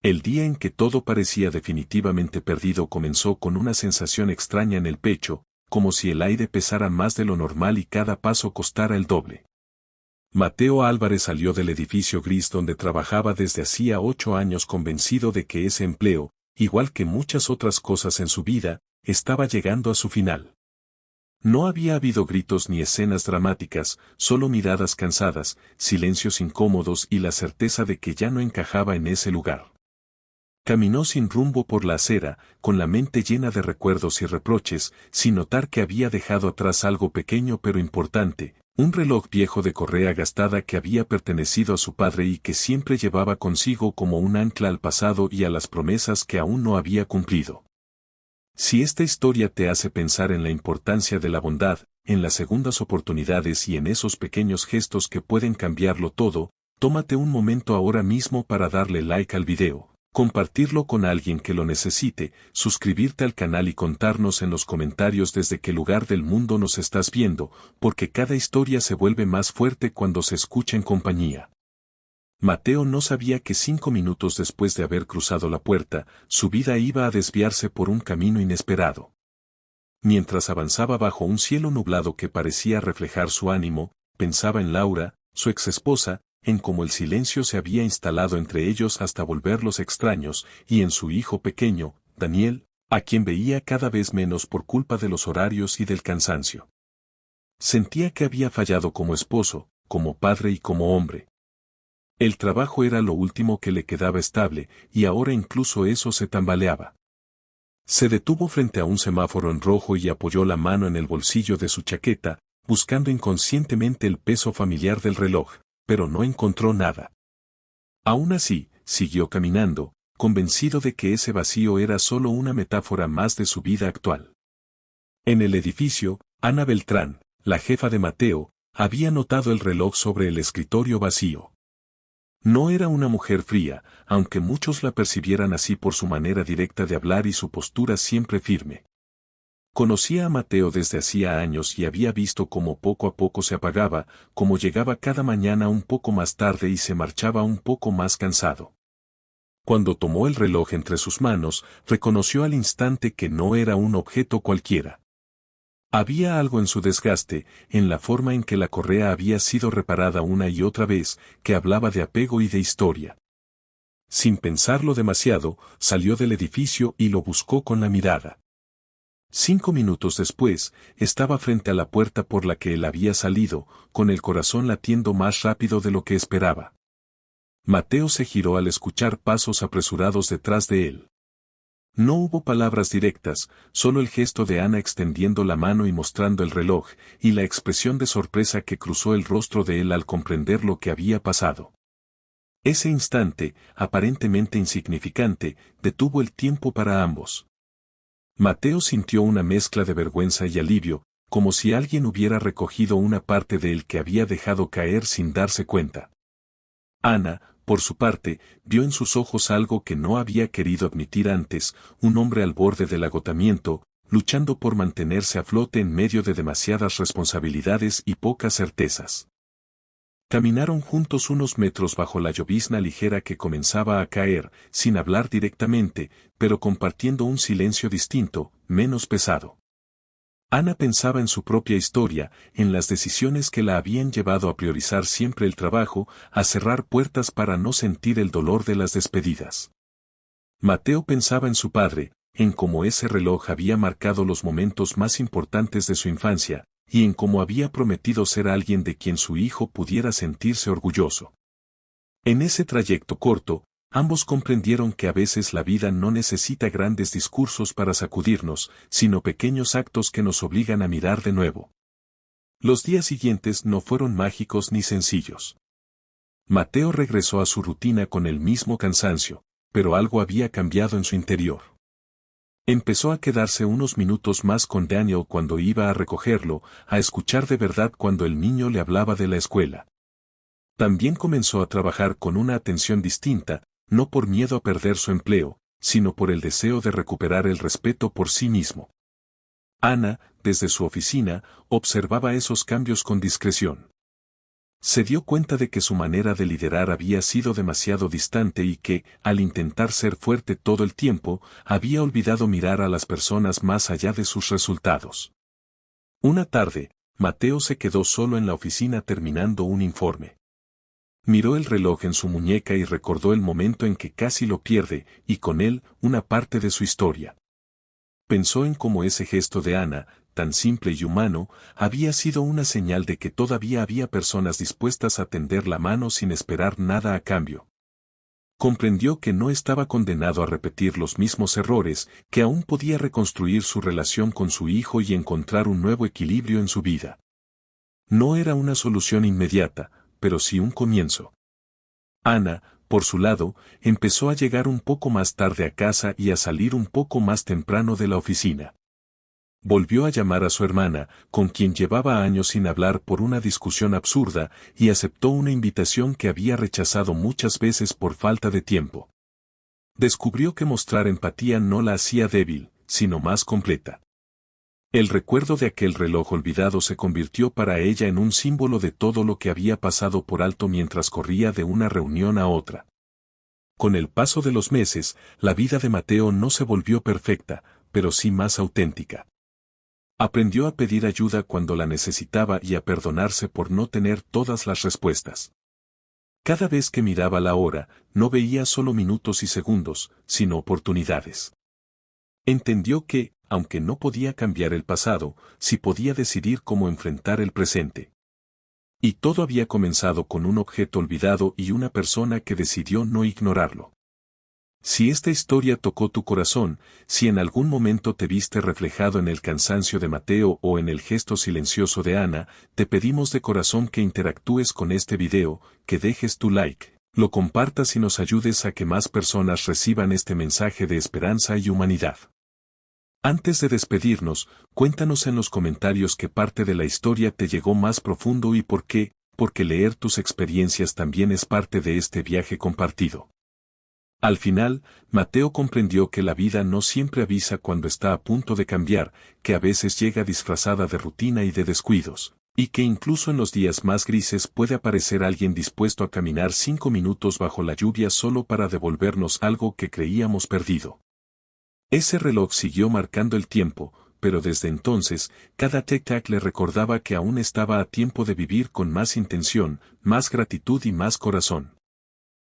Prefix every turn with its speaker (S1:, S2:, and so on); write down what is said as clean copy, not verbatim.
S1: El día en que todo parecía definitivamente perdido comenzó con una sensación extraña en el pecho, como si el aire pesara más de lo normal y cada paso costara el doble. Mateo Álvarez salió del edificio gris donde trabajaba desde hacía 8 años convencido de que ese empleo, igual que muchas otras cosas en su vida, estaba llegando a su final. No había habido gritos ni escenas dramáticas, solo miradas cansadas, silencios incómodos y la certeza de que ya no encajaba en ese lugar. Caminó sin rumbo por la acera, con la mente llena de recuerdos y reproches, sin notar que había dejado atrás algo pequeño pero importante, un reloj viejo de correa gastada que había pertenecido a su padre y que siempre llevaba consigo como un ancla al pasado y a las promesas que aún no había cumplido. Si esta historia te hace pensar en la importancia de la bondad, en las segundas oportunidades y en esos pequeños gestos que pueden cambiarlo todo, tómate un momento ahora mismo para darle like al video, compartirlo con alguien que lo necesite, suscribirte al canal y contarnos en los comentarios desde qué lugar del mundo nos estás viendo, porque cada historia se vuelve más fuerte cuando se escucha en compañía. Mateo no sabía que 5 minutos después de haber cruzado la puerta, su vida iba a desviarse por un camino inesperado. Mientras avanzaba bajo un cielo nublado que parecía reflejar su ánimo, pensaba en Laura, su exesposa, en cómo el silencio se había instalado entre ellos hasta volverlos extraños, y en su hijo pequeño, Daniel, a quien veía cada vez menos por culpa de los horarios y del cansancio. Sentía que había fallado como esposo, como padre y como hombre. El trabajo era lo último que le quedaba estable, y ahora incluso eso se tambaleaba. Se detuvo frente a un semáforo en rojo y apoyó la mano en el bolsillo de su chaqueta, buscando inconscientemente el peso familiar del reloj, pero no encontró nada. Aún así, siguió caminando, convencido de que ese vacío era solo una metáfora más de su vida actual. En el edificio, Ana Beltrán, la jefa de Mateo, había notado el reloj sobre el escritorio vacío. No era una mujer fría, aunque muchos la percibieran así por su manera directa de hablar y su postura siempre firme. Conocía a Mateo desde hacía años y había visto cómo poco a poco se apagaba, cómo llegaba cada mañana un poco más tarde y se marchaba un poco más cansado. Cuando tomó el reloj entre sus manos, reconoció al instante que no era un objeto cualquiera. Había algo en su desgaste, en la forma en que la correa había sido reparada una y otra vez, que hablaba de apego y de historia. Sin pensarlo demasiado, salió del edificio y lo buscó con la mirada. 5 minutos después, estaba frente a la puerta por la que él había salido, con el corazón latiendo más rápido de lo que esperaba. Mateo se giró al escuchar pasos apresurados detrás de él. No hubo palabras directas, solo el gesto de Ana extendiendo la mano y mostrando el reloj, y la expresión de sorpresa que cruzó el rostro de él al comprender lo que había pasado. Ese instante, aparentemente insignificante, detuvo el tiempo para ambos. Mateo sintió una mezcla de vergüenza y alivio, como si alguien hubiera recogido una parte de él que había dejado caer sin darse cuenta. Ana, por su parte, vio en sus ojos algo que no había querido admitir antes, un hombre al borde del agotamiento, luchando por mantenerse a flote en medio de demasiadas responsabilidades y pocas certezas. Caminaron juntos unos metros bajo la llovizna ligera que comenzaba a caer, sin hablar directamente, pero compartiendo un silencio distinto, menos pesado. Ana pensaba en su propia historia, en las decisiones que la habían llevado a priorizar siempre el trabajo, a cerrar puertas para no sentir el dolor de las despedidas. Mateo pensaba en su padre, en cómo ese reloj había marcado los momentos más importantes de su infancia, y en cómo había prometido ser alguien de quien su hijo pudiera sentirse orgulloso. En ese trayecto corto, ambos comprendieron que a veces la vida no necesita grandes discursos para sacudirnos, sino pequeños actos que nos obligan a mirar de nuevo. Los días siguientes no fueron mágicos ni sencillos. Mateo regresó a su rutina con el mismo cansancio, pero algo había cambiado en su interior. Empezó a quedarse unos minutos más con Daniel cuando iba a recogerlo, a escuchar de verdad cuando el niño le hablaba de la escuela. También comenzó a trabajar con una atención distinta, no por miedo a perder su empleo, sino por el deseo de recuperar el respeto por sí mismo. Ana, desde su oficina, observaba esos cambios con discreción. Se dio cuenta de que su manera de liderar había sido demasiado distante y que, al intentar ser fuerte todo el tiempo, había olvidado mirar a las personas más allá de sus resultados. Una tarde, Mateo se quedó solo en la oficina terminando un informe. Miró el reloj en su muñeca y recordó el momento en que casi lo pierde, y con él, una parte de su historia. Pensó en cómo ese gesto de Ana, tan simple y humano, había sido una señal de que todavía había personas dispuestas a tender la mano sin esperar nada a cambio. Comprendió que no estaba condenado a repetir los mismos errores, que aún podía reconstruir su relación con su hijo y encontrar un nuevo equilibrio en su vida. No era una solución inmediata, pero sí un comienzo. Ana, por su lado, empezó a llegar un poco más tarde a casa y a salir un poco más temprano de la oficina. Volvió a llamar a su hermana, con quien llevaba años sin hablar por una discusión absurda, y aceptó una invitación que había rechazado muchas veces por falta de tiempo. Descubrió que mostrar empatía no la hacía débil, sino más completa. El recuerdo de aquel reloj olvidado se convirtió para ella en un símbolo de todo lo que había pasado por alto mientras corría de una reunión a otra. Con el paso de los meses, la vida de Mateo no se volvió perfecta, pero sí más auténtica. Aprendió a pedir ayuda cuando la necesitaba y a perdonarse por no tener todas las respuestas. Cada vez que miraba la hora, no veía solo minutos y segundos, sino oportunidades. Entendió que, aunque no podía cambiar el pasado, sí podía decidir cómo enfrentar el presente. Y todo había comenzado con un objeto olvidado y una persona que decidió no ignorarlo. Si esta historia tocó tu corazón, si en algún momento te viste reflejado en el cansancio de Mateo o en el gesto silencioso de Ana, te pedimos de corazón que interactúes con este video, que dejes tu like, lo compartas y nos ayudes a que más personas reciban este mensaje de esperanza y humanidad. Antes de despedirnos, cuéntanos en los comentarios qué parte de la historia te llegó más profundo y por qué, porque leer tus experiencias también es parte de este viaje compartido. Al final, Mateo comprendió que la vida no siempre avisa cuando está a punto de cambiar, que a veces llega disfrazada de rutina y de descuidos, y que incluso en los días más grises puede aparecer alguien dispuesto a caminar 5 minutos bajo la lluvia solo para devolvernos algo que creíamos perdido. Ese reloj siguió marcando el tiempo, pero desde entonces, cada tic-tac le recordaba que aún estaba a tiempo de vivir con más intención, más gratitud y más corazón.